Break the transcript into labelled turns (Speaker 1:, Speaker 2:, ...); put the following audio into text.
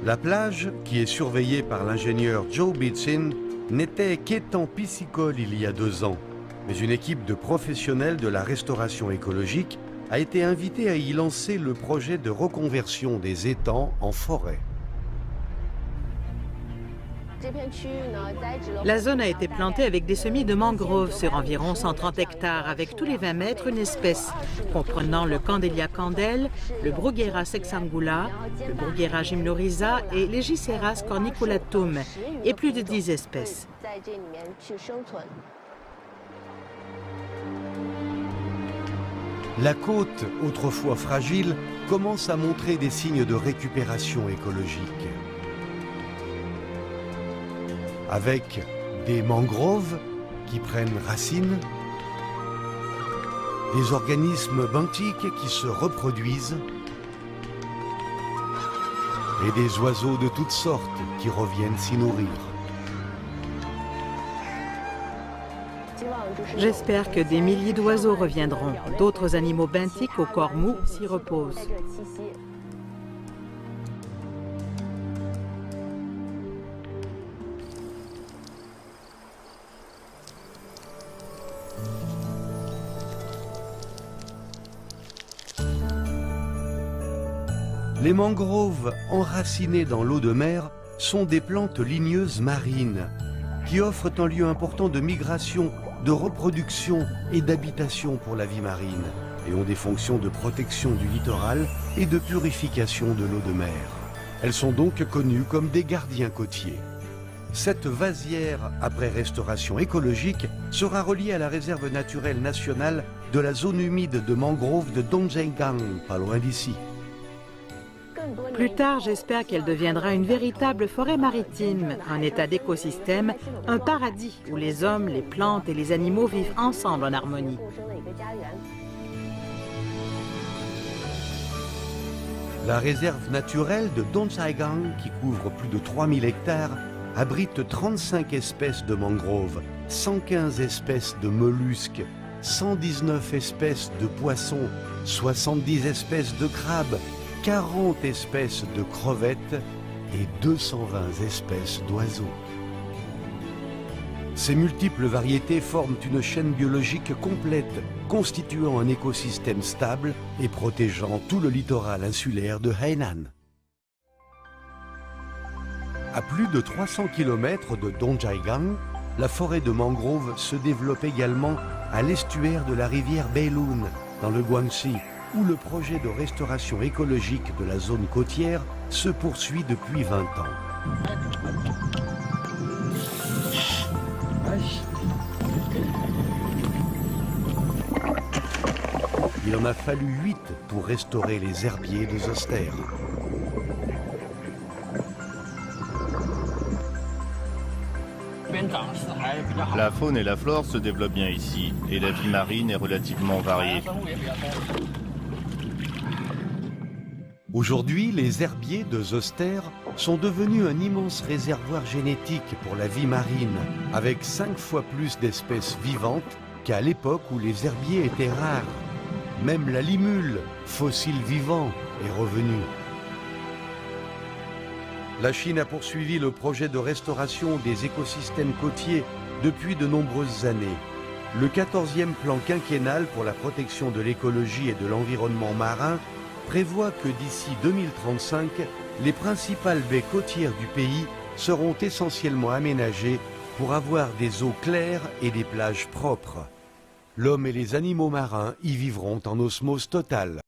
Speaker 1: La plage, qui est surveillée par l'ingénieur Joe Beatsin, n'était qu'étang piscicole il y a 2 ans. Mais une équipe de professionnels de la restauration écologique a été invitée à y lancer le projet de reconversion des étangs en forêt.
Speaker 2: La zone a été plantée avec des semis de mangroves sur environ 130 hectares, avec tous les 20 mètres une espèce, comprenant le Candelia candel, le Bruguera sexangula, le Bruguera gymnorrhiza et l'Egiceras corniculatum, et plus de 10 espèces.
Speaker 1: La côte, autrefois fragile, commence à montrer des signes de récupération écologique. Avec des mangroves qui prennent racine, des organismes benthiques qui se reproduisent et des oiseaux de toutes sortes qui reviennent s'y nourrir.
Speaker 2: J'espère que des milliers d'oiseaux reviendront. D'autres animaux benthiques au corps mou s'y reposent.
Speaker 1: Les mangroves enracinées dans l'eau de mer sont des plantes ligneuses marines qui offrent un lieu important de migration, de reproduction et d'habitation pour la vie marine et ont des fonctions de protection du littoral et de purification de l'eau de mer. Elles sont donc connues comme des gardiens côtiers. Cette vasière, après restauration écologique, sera reliée à la réserve naturelle nationale de la zone humide de mangrove de Dongzhengang, pas loin d'ici.
Speaker 2: Plus tard, j'espère qu'elle deviendra une véritable forêt maritime, un état d'écosystème, un paradis où les hommes, les plantes et les animaux vivent ensemble en harmonie.
Speaker 1: La réserve naturelle de Dongzhengang, qui couvre plus de 3000 hectares, abrite 35 espèces de mangroves, 115 espèces de mollusques, 119 espèces de poissons, 70 espèces de crabes, 40 espèces de crevettes et 220 espèces d'oiseaux. Ces multiples variétés forment une chaîne biologique complète, constituant un écosystème stable et protégeant tout le littoral insulaire de Hainan. À plus de 300 km de Dongzhengang, la forêt de mangrove se développe également à l'estuaire de la rivière Beilun, dans le Guangxi, où le projet de restauration écologique de la zone côtière se poursuit depuis 20 ans. Il en a fallu 8 pour restaurer les herbiers de Zoster.
Speaker 3: La faune et la flore se développent bien ici, et la vie marine est relativement variée.
Speaker 1: Aujourd'hui, les herbiers de Zoster sont devenus un immense réservoir génétique pour la vie marine, avec 5 fois plus d'espèces vivantes qu'à l'époque où les herbiers étaient rares. Même la limule, fossile vivant, est revenue. La Chine a poursuivi le projet de restauration des écosystèmes côtiers depuis de nombreuses années. Le 14e plan quinquennal pour la protection de l'écologie et de l'environnement marin prévoit que d'ici 2035, les principales baies côtières du pays seront essentiellement aménagées pour avoir des eaux claires et des plages propres. L'homme et les animaux marins y vivront en osmose totale.